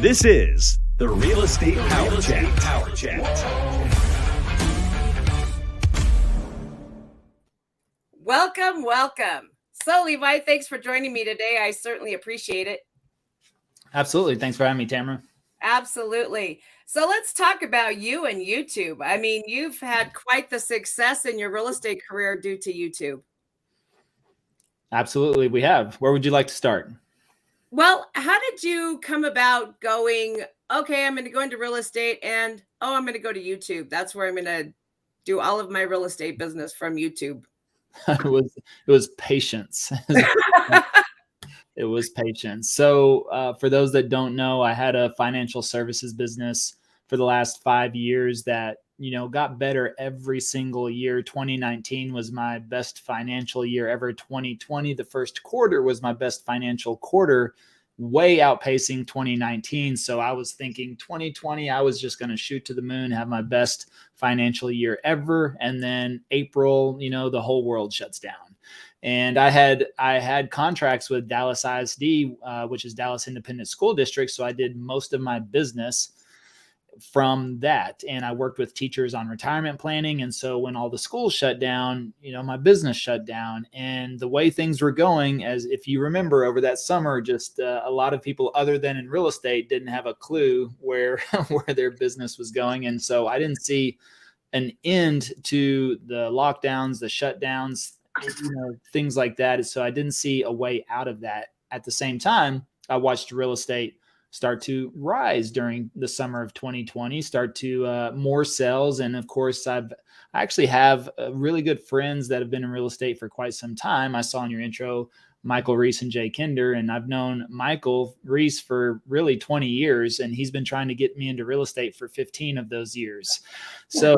This is the Real Estate Power Chat. Welcome. So, Levi, thanks for joining me today. I certainly appreciate it. Absolutely. Thanks for having me, Tamra. Absolutely. So let's talk about you and YouTube. I mean, you've had quite the success in your real estate career due to YouTube. Absolutely, we have. Where would you like to start? Well, how did you come about going, okay, I'm going to go into real estate and, I'm going to go to YouTube. That's where I'm going to do all of my real estate business from YouTube. It was patience. It was patience. So for those that don't know, I had a financial services business for the last 5 years that, got better every single year. 2019 was my best financial year ever. 2020, the first quarter was my best financial quarter, way outpacing 2019. So I was thinking 2020, I was just going to shoot to the moon, have my best financial year ever. And then April, the whole world shuts down. And I had contracts with Dallas ISD, which is Dallas Independent School District. So I did most of my business from that. And I worked with teachers on retirement planning. And so when all the schools shut down, my business shut down. And the way things were going, as if you remember over that summer, just a lot of people other than in real estate didn't have a clue where their business was going. And so I didn't see an end to the lockdowns, the shutdowns, things like that. So I didn't see a way out of that. At the same time, I watched real estate start to rise during the summer of 2020, start to more sales. And of course, I actually have really good friends that have been in real estate for quite some time. I saw in your intro, Michael Reese and Jay Kinder, and I've known Michael Reese for really 20 years, and he's been trying to get me into real estate for 15 of those years. So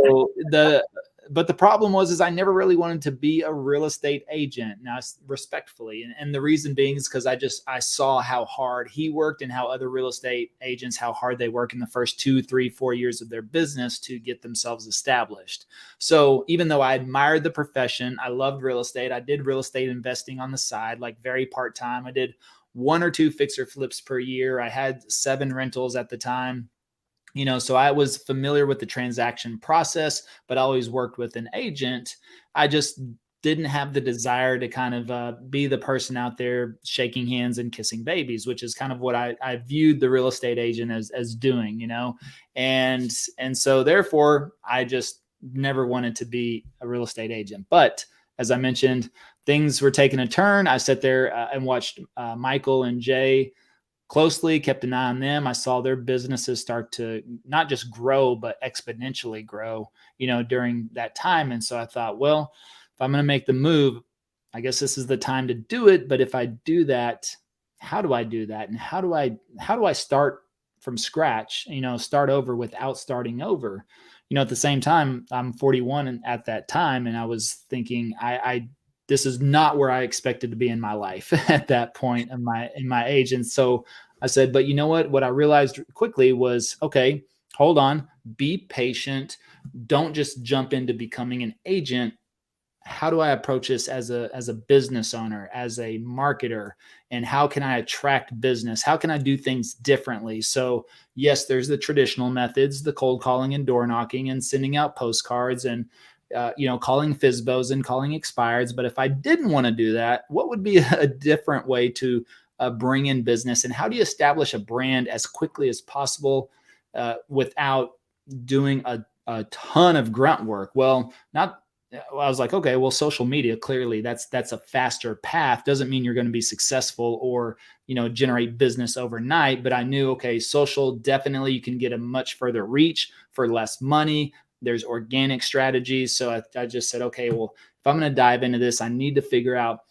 but the problem is I never really wanted to be a real estate agent. Now, respectfully, and the reason being is because I saw how hard he worked and how other real estate agents, how hard they work in the first 2, 3, 4 years of their business to get themselves established. So even though I admired the profession, I loved real estate. I did real estate investing on the side, like very part-time. I did 1 or 2 fixer flips per year. I had 7 rentals at the time. So I was familiar with the transaction process, but I always worked with an agent. I just didn't have the desire to kind of be the person out there shaking hands and kissing babies, which is kind of what I viewed the real estate agent as doing, and so therefore I just never wanted to be a real estate agent. But as I mentioned, things were taking a turn. I sat there and watched Michael and Jay closely, kept an eye on them. I saw their businesses start to not just grow, but exponentially grow, during that time. And so I thought, well, if I'm going to make the move, I guess this is the time to do it. But if I do that, how do I do that? And how do I start from scratch, start over without starting over? At the same time, I'm 41 at that time. And I was thinking, this is not where I expected to be in my life at that point in my age. And so I said, but you know what I realized quickly was, okay, hold on, be patient. Don't just jump into becoming an agent. How do I approach this as a business owner, as a marketer? And how can I attract business? How can I do things differently? So yes, there's the traditional methods, the cold calling and door knocking and sending out postcards and calling FSBOs and calling expireds. But if I didn't want to do that, what would be a different way to bring in business? And how do you establish a brand as quickly as possible without doing a ton of grunt work? I was like, okay, well, social media, clearly that's a faster path. Doesn't mean you're going to be successful or, generate business overnight. But I knew, okay, social, definitely you can get a much further reach for less money. There's organic strategies. So I just said, okay, well, if I'm going to dive into this, I need to figure out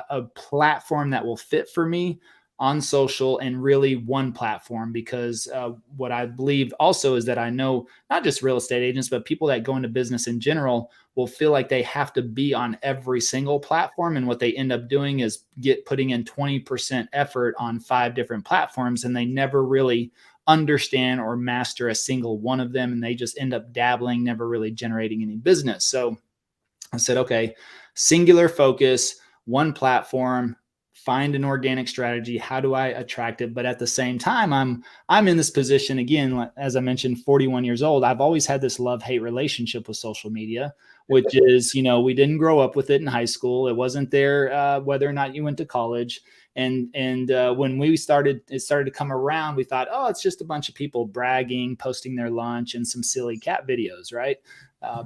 a platform that will fit for me on social, and really one platform, because what I believe also is that I know not just real estate agents, but people that go into business in general will feel like they have to be on every single platform. And what they end up doing is putting in 20% effort on 5 different platforms, and they never really understand or master a single one of them. And they just end up dabbling, never really generating any business. So I said, okay, singular focus, one platform, find an organic strategy. How do I attract it? But at the same time, I'm in this position again, as I mentioned, 41 years old. I've always had this love-hate relationship with social media, which is, we didn't grow up with it in high school. It wasn't there whether or not you went to college. And when it started to come around, we thought, oh, it's just a bunch of people bragging, posting their lunch and some silly cat videos, right?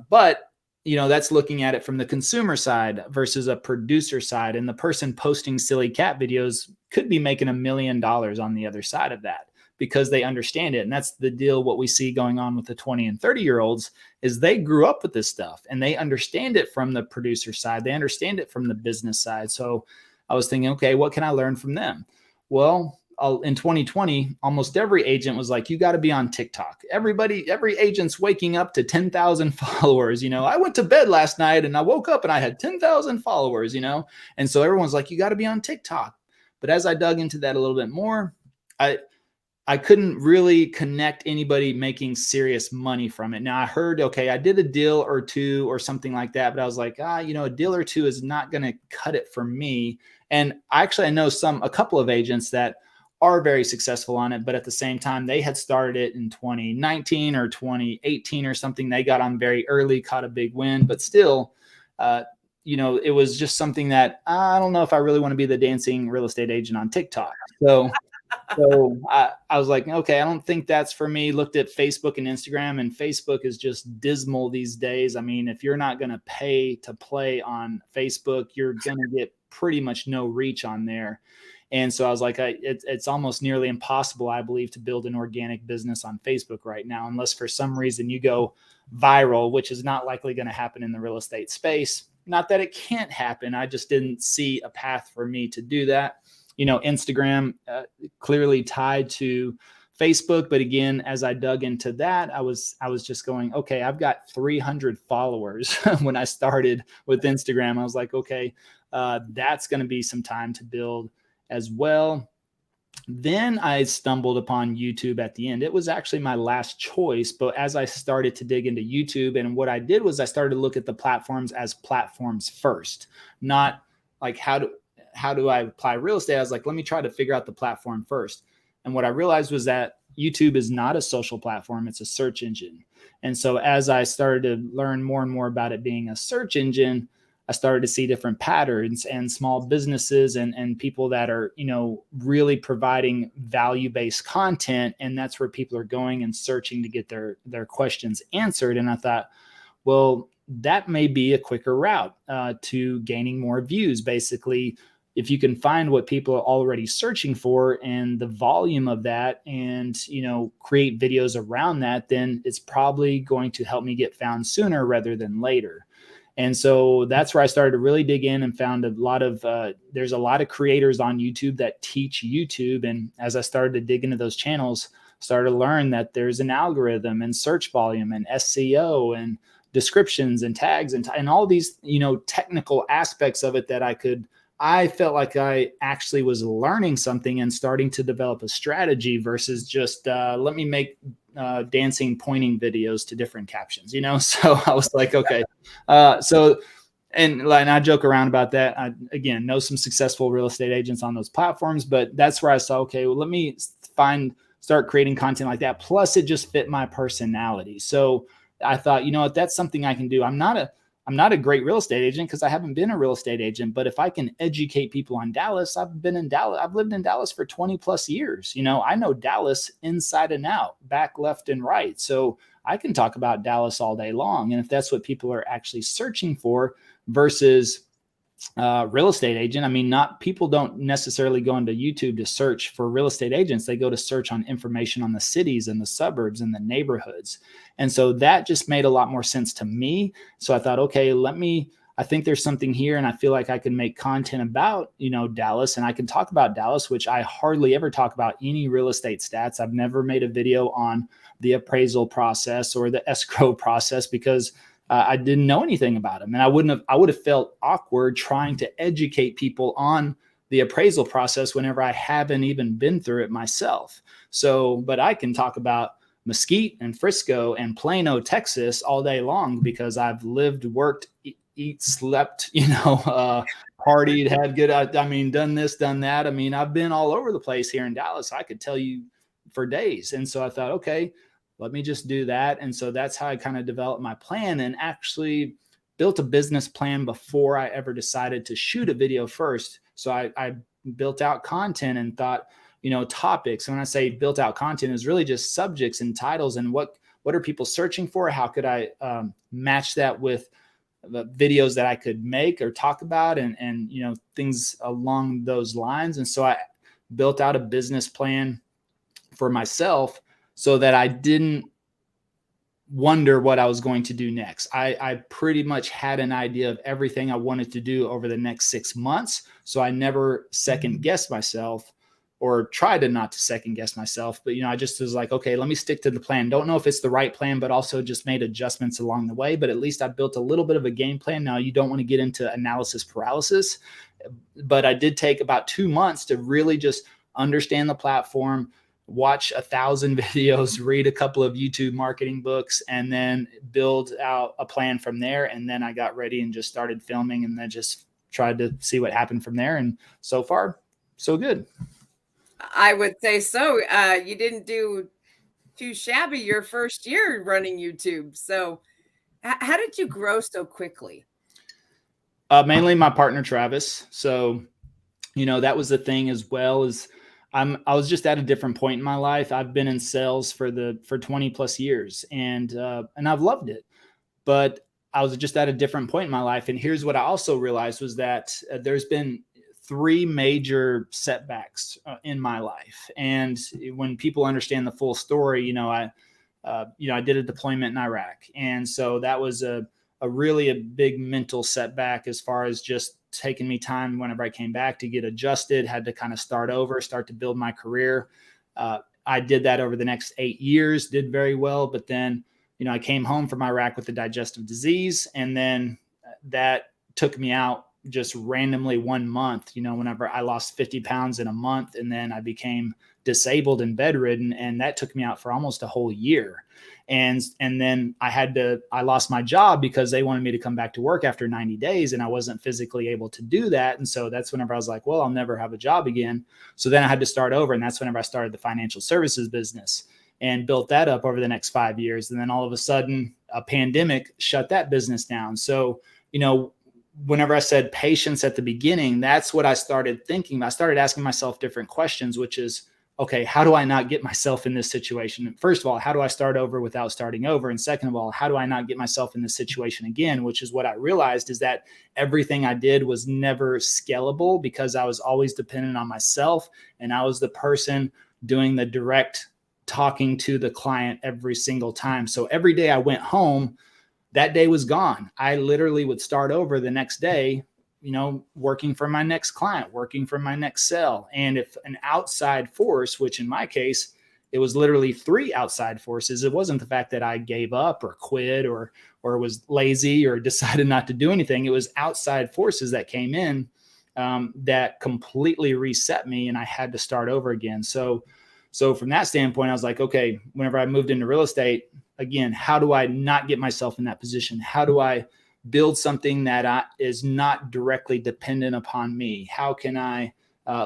But that's looking at it from the consumer side versus a producer side. And the person posting silly cat videos could be making $1 million on the other side of that because they understand it. And that's the deal. What we see going on with the 20 and 30-year-olds is they grew up with this stuff and they understand it from the producer side. They understand it from the business side. So I was thinking, okay, what can I learn from them? Well, in 2020, almost every agent was like, you got to be on TikTok. Every agent's waking up to 10,000 followers. I went to bed last night and I woke up and I had 10,000 followers, And so everyone's like, you got to be on TikTok. But as I dug into that a little bit more, I couldn't really connect anybody making serious money from it. Now I heard, okay, I did a deal or two or something like that, but I was like, a deal or two is not going to cut it for me. And I know a couple of agents that are very successful on it, but at the same time, they had started it in 2019 or 2018 or something. They got on very early, caught a big win, but still, it was just something that I don't know if I really want to be the dancing real estate agent on TikTok. So I was like, okay, I don't think that's for me. Looked at Facebook and Instagram, and Facebook is just dismal these days. I mean, if you're not going to pay to play on Facebook, you're going to get pretty much no reach on there. And so I was like, it's almost nearly impossible, I believe, to build an organic business on Facebook right now, unless for some reason you go viral, which is not likely going to happen in the real estate space. Not that it can't happen. I just didn't see a path for me to do that. Instagram clearly tied to Facebook. But again, as I dug into that, I was just going, okay, I've got 300 followers when I started with Instagram. I was like, okay, that's going to be some time to build as well. Then I stumbled upon YouTube at the end. It was actually my last choice, but as I started to dig into YouTube, and what I did was I started to look at the platforms as platforms first, not like how do I apply real estate? I was like, let me try to figure out the platform first. And what I realized was that YouTube is not a social platform, it's a search engine. And so as I started to learn more and more about it being a search engine, I started to see different patterns and small businesses and people that are, really providing value-based content. And that's where people are going and searching to get their questions answered. And I thought, well, that may be a quicker route to gaining more views. Basically, if you can find what people are already searching for and the volume of that and, create videos around that, then it's probably going to help me get found sooner rather than later. And so that's where I started to really dig in and found there's a lot of creators on YouTube that teach YouTube. And as I started to dig into those channels, started to learn that there's an algorithm and search volume and SEO and descriptions and tags and all these, technical aspects of it that I felt like I actually was learning something and starting to develop a strategy versus just let me make dancing pointing videos to different captions, So I was like, okay. And I joke around about that. I, again, know some successful real estate agents on those platforms, but that's where I saw, okay, well, let me start creating content like that. Plus it just fit my personality. So I thought, what, that's something I can do. I'm not a great real estate agent because I haven't been a real estate agent, but if I can educate people on Dallas, I've lived in Dallas for 20 plus years. I know Dallas inside and out, back, left, and right. So I can talk about Dallas all day long. And if that's what people are actually searching for versus real estate agent, people don't necessarily go into YouTube to search for real estate agents. They go to search on information on the cities and the suburbs and the neighborhoods. And so that just made a lot more sense to me. So I thought, okay, I think there's something here. And I feel like I can make content about, Dallas, and I can talk about Dallas, which I hardly ever talk about any real estate stats. I've never made a video on the appraisal process or the escrow process because I didn't know anything about them. And I would have felt awkward trying to educate people on the appraisal process whenever I haven't even been through it myself. So, but I can talk about Mesquite and Frisco and Plano, Texas all day long because I've lived, worked, eat, slept, partied, had good, I mean, done this, done that. I mean, I've been all over the place here in Dallas. I could tell you for days. And so I thought, okay, let me just do that. And so that's how I kind of developed my plan, and actually built a business plan before I ever decided to shoot a video first. So I built out content and thought, topics. And when I say built out content, is really just subjects and titles, and what are people searching for? How could I match that with the videos that I could make or talk about, and things along those lines. And so I built out a business plan for myself so that I didn't wonder what I was going to do next. I pretty much had an idea of everything I wanted to do over the next 6 months. So I never second guessed myself, or tried to not to second guess myself. But, I just was like, okay, let me stick to the plan. Don't know if it's the right plan, but also just made adjustments along the way. But at least I built a little bit of a game plan. Now, you don't want to get into analysis paralysis, but I did take about 2 months to really just understand the platform, watch 1,000 videos, read a couple of YouTube marketing books, and then build out a plan from there. And then I got ready and just started filming, and then just tried to see what happened from there. And so far, so good. I would say so. You didn't do too shabby your first year running YouTube. So how did you grow so quickly? Mainly my partner, Travis. So, that was the thing, as well as I was just at a different point in my life. I've been in sales for 20 plus years, and I've loved it, but I was just at a different point in my life. And here's what I also realized was that there's been 3 major setbacks in my life. And when people understand the full story, I did a deployment in Iraq. And so that was a really big mental setback, as far as just taking me time whenever I came back to get adjusted, had to kind of start to build my career. I did that over the next 8 years, did very well. But then, I came home from Iraq with a digestive disease, and then that took me out just randomly 1 month, whenever I lost 50 pounds in a month, and then I became disabled and bedridden, and that took me out for almost a whole year. And then I lost my job because they wanted me to come back to work after 90 days, and I wasn't physically able to do that. And so that's whenever I was like, well, I'll never have a job again. So then I had to start over. And that's whenever I started the financial services business and built that up over the next 5 years. And then all of a sudden, a pandemic shut that business down. So, whenever I said patience at the beginning, that's what I started thinking. I started asking myself different questions, which is, okay, how do I not get myself in this situation? First of all, how do I start over without starting over? And second of all, how do I not get myself in this situation again? Which is what I realized, is that everything I did was never scalable, because I was always dependent on myself, and I was the person doing the direct talking to the client every single time. So every day I went home, that day was gone. I literally would start over the next day, working for my next client, working for my next sale. And if an outside force, which in my case, it was literally 3 outside forces. It wasn't the fact that I gave up or quit or was lazy or decided not to do anything. It was outside forces that came in that completely reset me, and I had to start over again. So from that standpoint, I was like, okay, whenever I moved into real estate, again, how do I not get myself in that position? How do I build something that is not directly dependent upon me? How can I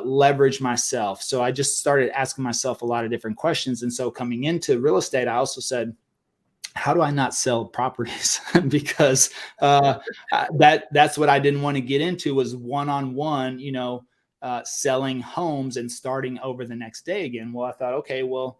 leverage myself? So I just started asking myself a lot of different questions. And so coming into real estate, I also said, how do I not sell properties? Because that's what I didn't want to get into, was one-on-one, selling homes and starting over the next day again. Well, I thought, okay, well,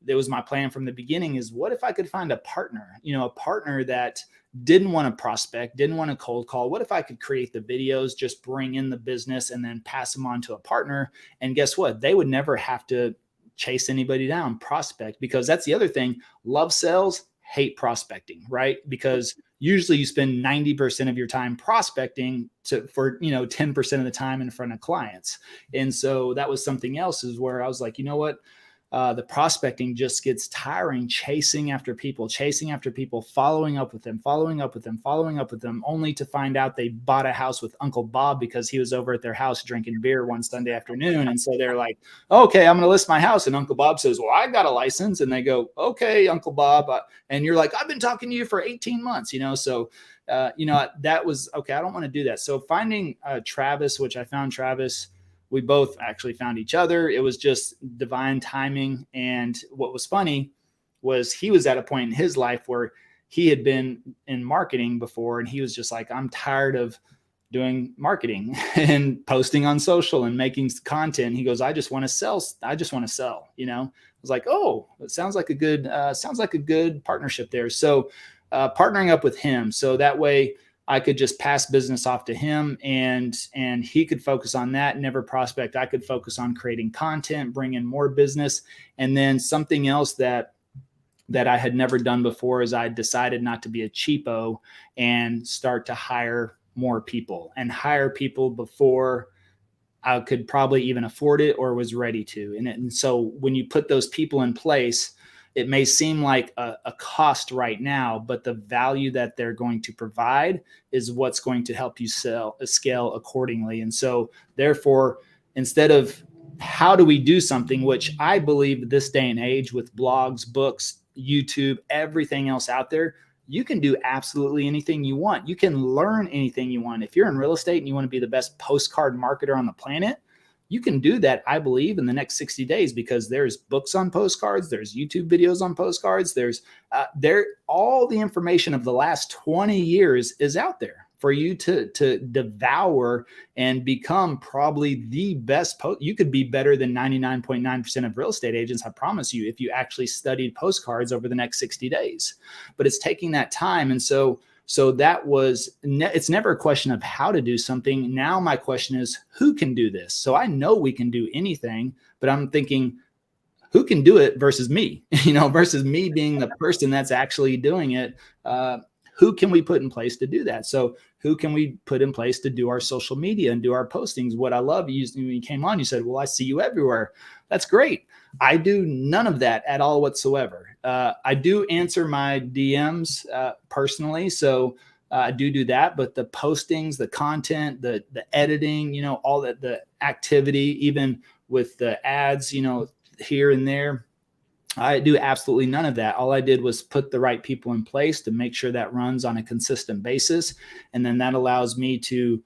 it was my plan from the beginning, is what if I could find a partner, a partner that didn't want to prospect, didn't want to cold call? What if I could create the videos, just bring in the business, and then pass them on to a partner? And guess what? They would never have to chase anybody down, prospect, because that's the other thing. Love sales, hate prospecting, right? Because usually you spend 90% of your time prospecting for 10% of the time in front of clients. And so that was something else, is where I was like, you know what? The prospecting just gets tiring, chasing after people, following up with them, only to find out they bought a house with Uncle Bob because he was over at their house drinking beer one Sunday afternoon. And so they're like, okay, I'm going to list my house. And Uncle Bob says, well, I got a license. And they go, okay, Uncle Bob. And you're like, I've been talking to you for 18 months, So that was okay. I don't want to do that. So finding Travis, which I found Travis, we both actually found each other. It was just divine timing. And what was funny was he was at a point in his life where he had been in marketing before, and he was just like, I'm tired of doing marketing and posting on social and making content. He goes, I just want to sell. I just want to sell, I was like, oh, it sounds like a good partnership there. So partnering up with him. So that way I could just pass business off to him, and he could focus on that, never prospect. I could focus on creating content, bring in more business. And then something else that I had never done before is I decided not to be a cheapo and start to hire more people and hire people before I could probably even afford it or was ready to. And so when you put those people in place, it may seem like a cost right now, but the value that they're going to provide is what's going to help you scale accordingly. And so therefore, instead of how do we do something, which I believe this day and age with blogs, books, YouTube, everything else out there, you can do absolutely anything you want. You can learn anything you want. If you're in real estate and you want to be the best postcard marketer on the planet, you can do that, I believe, in the next 60 days, because there's books on postcards, there's YouTube videos on postcards, there's all the information of the last 20 years is out there for you to devour and become probably the best. You could be better than 99.9% of real estate agents, I promise you, if you actually studied postcards over the next 60 days. But it's taking that time. And so that was, it's never a question of how to do something. Now my question is, who can do this? So I know we can do anything, but I'm thinking, who can do it versus me, versus me being the person that's actually doing it. Who can we put in place to do that? So who can we put in place to do our social media and do our postings? What I love, when you came on, you said, well, I see you everywhere. That's great. I do none of that at all whatsoever. I do answer my DMs personally. So I do that, but the postings, the content, the editing, all that, the activity, even with the ads, here and there, I do absolutely none of that. All I did was put the right people in place to make sure that runs on a consistent basis. And then that allows me to,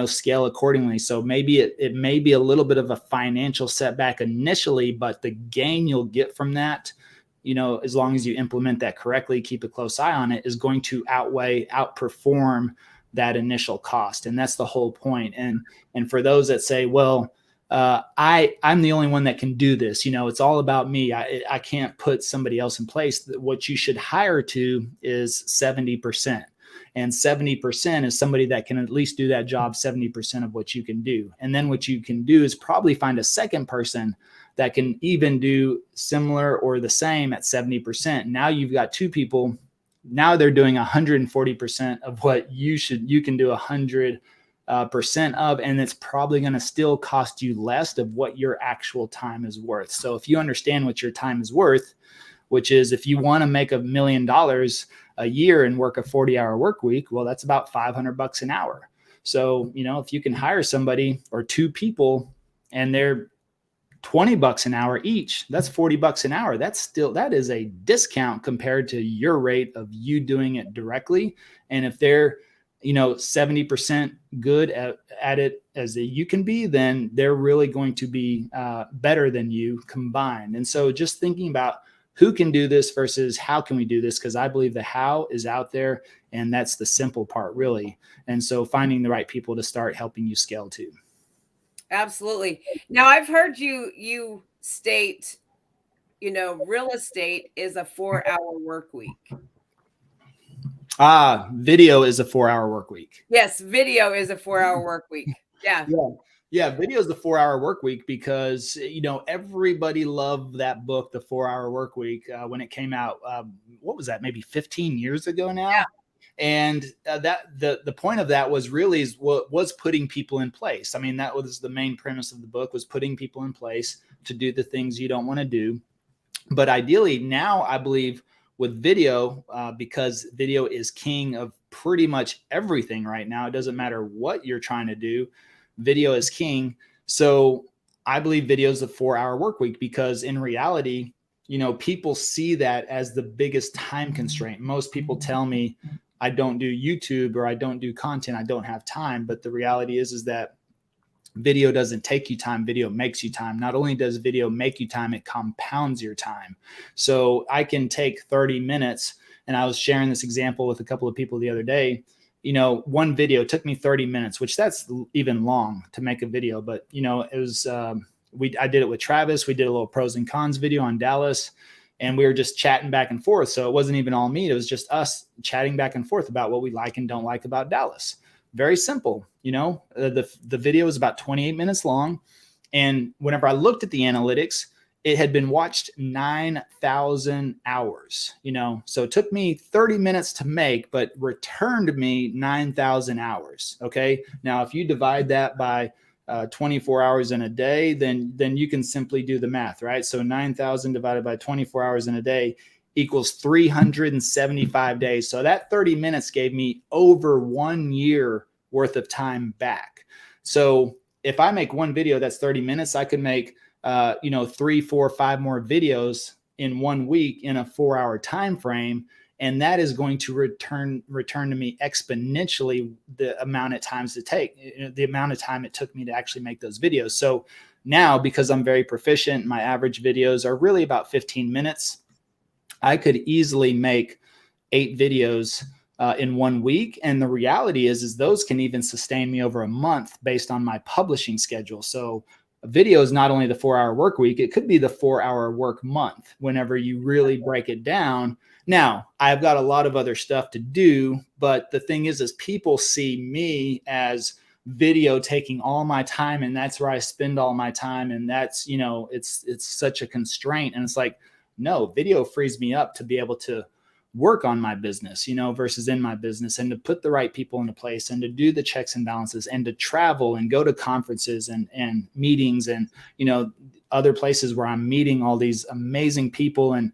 scale accordingly. So maybe it may be a little bit of a financial setback initially, but the gain you'll get from that, as long as you implement that correctly, keep a close eye on it, is going to outperform that initial cost. And that's the whole point. And for those that say, well, I'm the only one that can do this. It's all about me. I can't put somebody else in place. What you should hire to is 70%. And 70% is somebody that can at least do that job 70% of what you can do. And then what you can do is probably find a second person that can even do similar or the same at 70%. Now you've got two people. Now they're doing 140% of what you can do 100% of, and it's probably going to still cost you less of what your actual time is worth. So if you understand what your time is worth, which is if you want to make $1 million a year and work a 40-hour work week, well, that's about $500 an hour. So, if you can hire somebody or two people and they're $20 an hour each, that's $40 an hour. That is a discount compared to your rate of you doing it directly. And if they're 70% good at it as you can be, then they're really going to be better than you combined. And so just thinking about who can do this versus how can we do this, because I believe the how is out there, and that's the simple part, really. And so finding the right people to start helping you scale too. Absolutely. Now I've heard you state, real estate is a 4-hour work week. Video is a 4-hour work week. Yes, video is a 4-hour work week. Yeah. Yeah, video is the 4-hour work week because, everybody loved that book, The 4-Hour Work Week, when it came out. What was that? Maybe 15 years ago now. Yeah. And that the point of that was really was putting people in place. I mean, that was the main premise of the book, was putting people in place to do the things you don't want to do. But ideally now, I believe, with video, because video is king of pretty much everything right now. It doesn't matter what you're trying to do. Video is king. So I believe video is a 4-hour work week because in reality, people see that as the biggest time constraint. Most people tell me, I don't do YouTube or I don't do content, I don't have time. But the reality is that video doesn't take you time. Video makes you time. Not only does video make you time, it compounds your time. So I can take 30 minutes, and I was sharing this example with a couple of people the other day. One video took me 30 minutes, which that's even long to make a video. But, it was, I did it with Travis. We did a little pros and cons video on Dallas, and we were just chatting back and forth. So it wasn't even all me. It was just us chatting back and forth about what we like and don't like about Dallas. Very simple. The video is about 28 minutes long. And whenever I looked at the analytics, it had been watched 9,000 hours, so it took me 30 minutes to make, but returned me 9,000 hours. Okay. Now, if you divide that by 24 hours in a day, then you can simply do the math, right? So 9,000 divided by 24 hours in a day equals 375 days. So that 30 minutes gave me over 1 year worth of time back. So if I make one video that's 30 minutes, I could make 3, 4, 5 more videos in 1 week in a 4-hour time frame. And that is going to return to me exponentially the amount of the amount of time it took me to actually make those videos. So now, because I'm very proficient, my average videos are really about 15 minutes. I could easily make 8 videos in 1 week. And the reality is those can even sustain me over a month based on my publishing schedule. So a video is not only the 4-hour work week, it could be the 4-hour work month whenever you really break it down. Now, I've got a lot of other stuff to do, but the thing is people see me as video taking all my time, and that's where I spend all my time. And that's, it's such a constraint. And it's like, no, video frees me up to be able to work on my business, versus in my business, and to put the right people into place, and to do the checks and balances, and to travel and go to conferences and meetings and, other places where I'm meeting all these amazing people and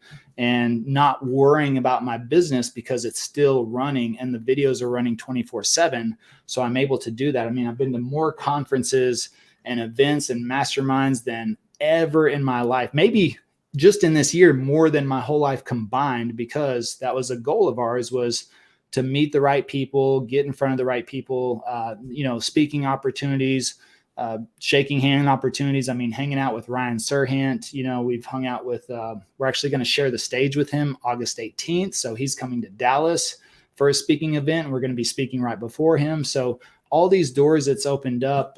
not worrying about my business because it's still running and the videos are running 24/7. So I'm able to do that. I mean, I've been to more conferences and events and masterminds than ever in my life. Maybe just in this year, more than my whole life combined, because that was a goal of ours, was to meet the right people, get in front of the right people, speaking opportunities, shaking hand opportunities. I mean, hanging out with Ryan Serhant, we've hung out with, we're actually going to share the stage with him August 18th. So he's coming to Dallas for a speaking event. We're going to be speaking right before him. So all these doors it's opened up,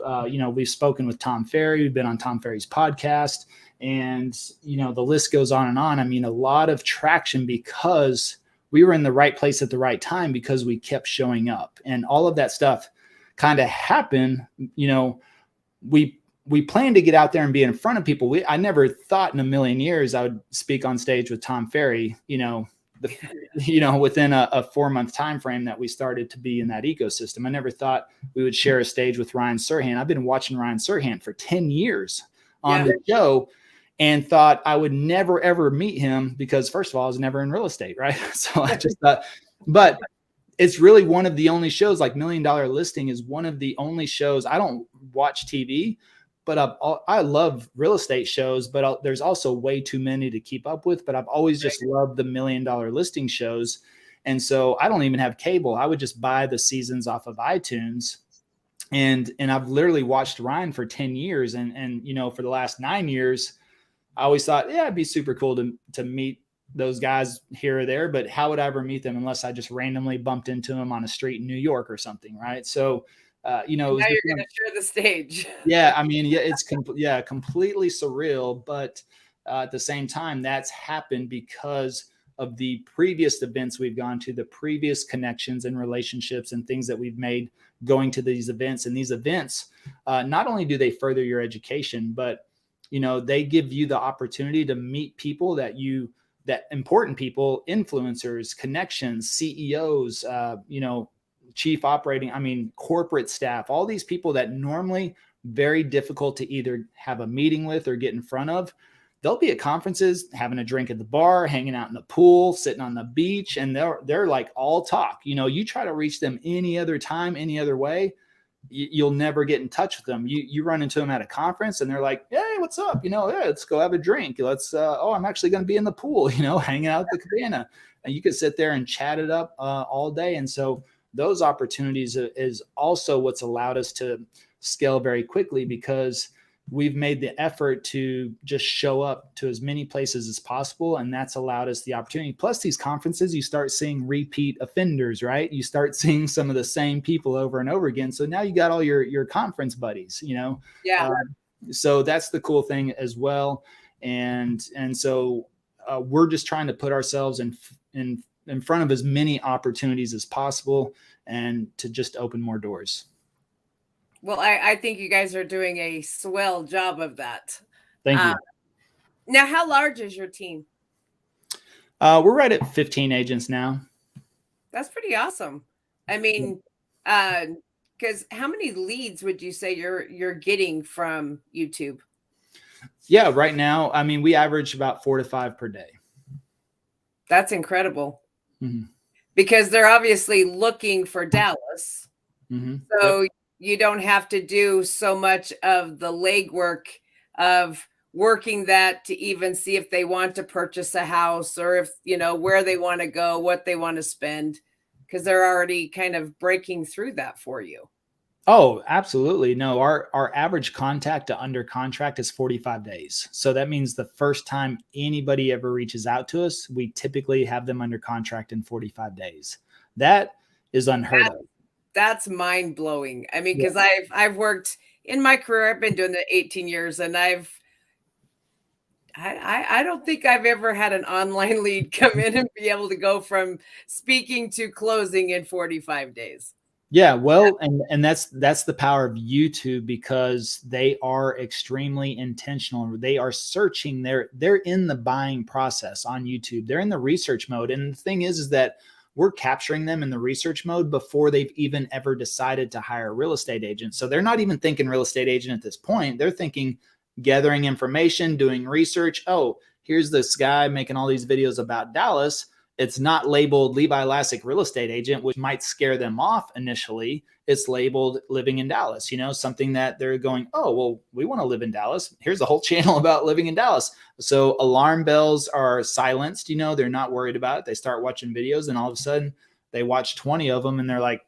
we've spoken with Tom Ferry. We've been on Tom Ferry's podcast, and, the list goes on and on. I mean, a lot of traction because we were in the right place at the right time, because we kept showing up, and all of that stuff kind of happened. We planned to get out there and be in front of people. I never thought in a million years I would speak on stage with Tom Ferry, within a 4-month time frame that we started to be in that ecosystem. I never thought we would share a stage with Ryan Serhant. I've been watching Ryan Serhant for 10 years on the show, and thought I would never, ever meet him because, first of all, I was never in real estate, right? So I just thought, but it's really one of the only shows, like $1 Million Listing is one of the only shows. I don't watch TV, but I love real estate shows, but there's also way too many to keep up with. But I've always just loved the $1 Million Listing shows. And so I don't even have cable. I would just buy the seasons off of iTunes. And I've literally watched Ryan for 10 years. And for the last 9 years, I always thought, yeah, it'd be super cool to meet those guys here or there, but how would I ever meet them unless I just randomly bumped into them on a street in New York or something, right? So, now you're going to share the stage. Yeah, I mean, yeah, it's completely surreal, but at the same time, that's happened because of the previous events we've gone to, the previous connections and relationships and things that we've made going to these events. And these events, not only do they further your education, but they give you the opportunity to meet people that important people, influencers, connections, CEOs, chief operating, corporate staff, all these people that normally very difficult to either have a meeting with or get in front of. They'll be at conferences, having a drink at the bar, hanging out in the pool, sitting on the beach, and they're like all talk. You try to reach them any other time, any other way, you'll never get in touch with them. You run into them at a conference and they're like, hey, what's up? Yeah, let's go have a drink. Let's, oh, I'm actually going to be in the pool, hanging out at the cabana. And you could sit there and chat it up all day. And so those opportunities is also what's allowed us to scale very quickly, because we've made the effort to just show up to as many places as possible. And that's allowed us the opportunity. Plus these conferences, you start seeing repeat offenders, right? You start seeing some of the same people over and over again. So now you got all your conference buddies, Yeah. So that's the cool thing as well. And so we're just trying to put ourselves in front of as many opportunities as possible and to just open more doors. Well, I think you guys are doing a swell job of that. Thank you. Now, how large is your team? We're right at 15 agents now. That's pretty awesome. I mean, because how many leads would you say you're getting from YouTube? Yeah, right now, I mean, we average about 4 to 5 per day. That's incredible. Mm-hmm. Because they're obviously looking for Dallas. Mm-hmm. So you don't have to do so much of the legwork of working that to even see if they want to purchase a house, or if, where they want to go, what they want to spend, because they're already kind of breaking through that for you. Oh, absolutely. No, our average contact to under contract is 45 days. So that means the first time anybody ever reaches out to us, we typically have them under contract in 45 days. That is unheard of. That's mind blowing. I mean, because I've worked in my career, I've been doing it 18 years, and I don't think I've ever had an online lead come in and be able to go from speaking to closing in 45 days. Yeah, well, and that's the power of YouTube, because they are extremely intentional. They are searching. They're in the buying process on YouTube. They're in the research mode. And the thing is that we're capturing them in the research mode before they've even ever decided to hire a real estate agent. So they're not even thinking real estate agent at this point. They're thinking gathering information, doing research. Oh, here's this guy making all these videos about Dallas. It's not labeled Levi Lascsak real estate agent, which might scare them off initially. It's labeled living in Dallas, something that they're going, oh, well, we want to live in Dallas. Here's a whole channel about living in Dallas. So alarm bells are silenced, they're not worried about it. They start watching videos, and all of a sudden they watch 20 of them and they're like,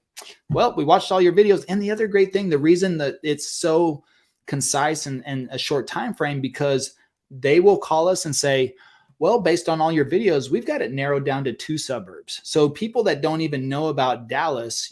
well, we watched all your videos. And the other great thing, the reason that it's so concise and a short time frame, because they will call us and say, well, based on all your videos, we've got it narrowed down to 2 suburbs. So people that don't even know about Dallas,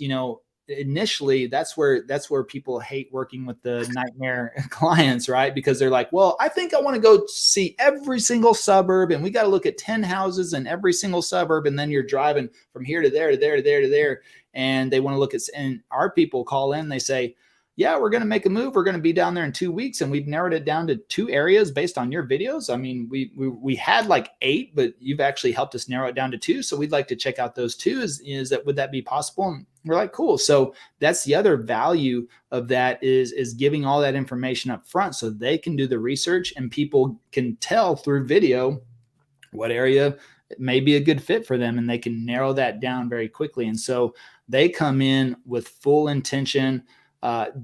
initially that's where people hate working with the nightmare clients, right? Because they're like, well, I think I want to go see every single suburb, and we got to look at 10 houses in every single suburb. And then you're driving from here to there, to there, to there, to there. And they want to look at, and our people call in, they say, yeah, we're going to make a move. We're going to be down there in 2 weeks, and we've narrowed it down to 2 areas based on your videos. I mean, we had like 8, but you've actually helped us narrow it down to 2. So we'd like to check out those 2. Would that be possible? And we're like, cool. So that's the other value of that is giving all that information up front, so they can do the research, and people can tell through video what area may be a good fit for them, and they can narrow that down very quickly. And so they come in with full intention.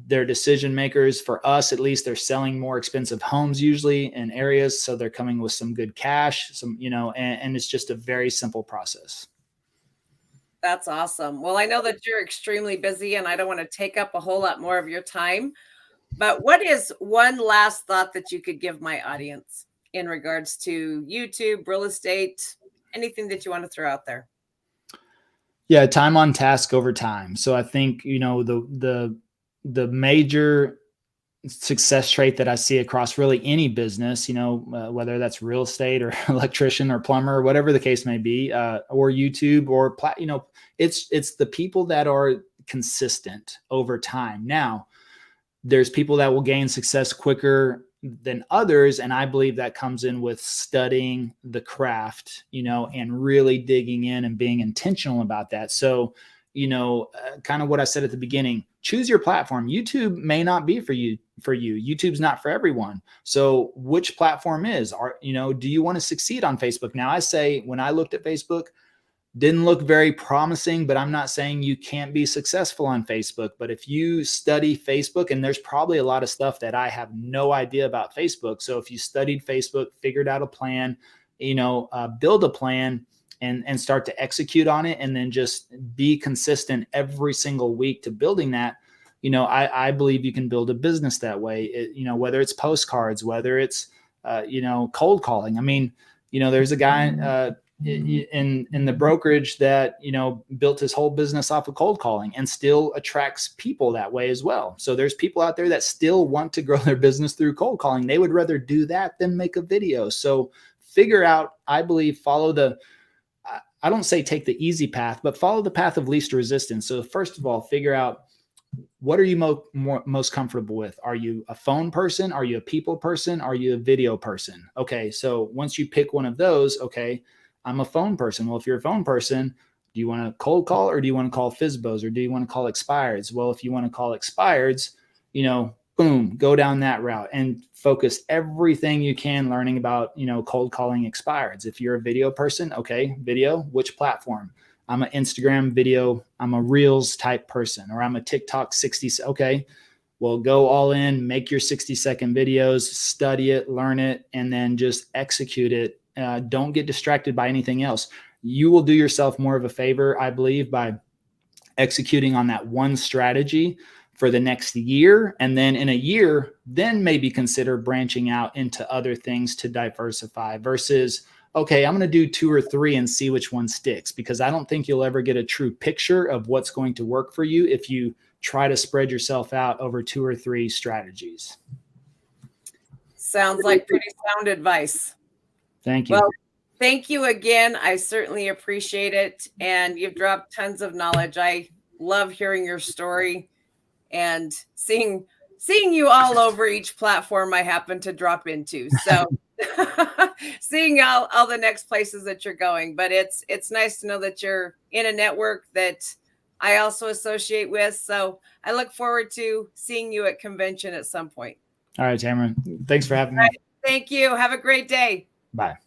They're decision makers. For us, at least, they're selling more expensive homes usually in areas. So they're coming with some good cash, and it's just a very simple process. That's awesome. Well, I know that you're extremely busy, and I don't want to take up a whole lot more of your time, but what is one last thought that you could give my audience in regards to YouTube, real estate, anything that you want to throw out there? Yeah, time on task over time. So I think, the major success trait that I see across really any business, whether that's real estate or electrician or plumber or whatever the case may be, or YouTube or, it's the people that are consistent over time. Now, there's people that will gain success quicker than others. And I believe that comes in with studying the craft, and really digging in and being intentional about that. So, kind of what I said at the beginning, choose your platform. YouTube may not be for you. YouTube's not for everyone. So which platform is, do you want to succeed on Facebook? Now I say, when I looked at Facebook, Didn't look very promising, but I'm not saying you can't be successful on Facebook. But if you study Facebook, and there's probably a lot of stuff that I have no idea about Facebook. So if you studied Facebook, figured out a plan, build a plan and start to execute on it, and then just be consistent every single week to building that, I believe you can build a business that way. Whether it's postcards, whether it's, cold calling. I mean, there's a guy, in the brokerage that built his whole business off of cold calling and still attracts people that way as well. So there's people out there that still want to grow their business through cold calling. They would rather do that than make a video. So figure out, I believe, I don't say take the easy path, but follow the path of least resistance. So first of all, figure out, what are you most comfortable with? Are you a phone person? Are you a people person? Are you a video person? Okay. So once you pick one of those, okay, I'm a phone person. Well, if you're a phone person, do you want to cold call, or do you want to call FSBOs, or do you want to call expireds? Well, if you want to call expireds, boom, go down that route and focus everything you can learning about, cold calling expireds. If you're a video person, okay, video, which platform? I'm an Instagram video, I'm a Reels type person, or I'm a TikTok 60. Okay, well, go all in, make your 60-second videos, study it, learn it, and then just execute it. Don't get distracted by anything else. You will do yourself more of a favor, I believe, by executing on that one strategy for the next year. And then in a year, then maybe consider branching out into other things to diversify versus, okay, I'm going to do 2 or 3 and see which one sticks, because I don't think you'll ever get a true picture of what's going to work for you if you try to spread yourself out over 2 or 3 strategies. Sounds like pretty sound advice. Thank you. Well, thank you again. I certainly appreciate it. And you've dropped tons of knowledge. I love hearing your story and seeing you all over each platform I happen to drop into. So seeing all the next places that you're going. But it's nice to know that you're in a network that I also associate with. So I look forward to seeing you at convention at some point. All right, Tamra. Thanks for having me. All right, thank you. Have a great day. Bye.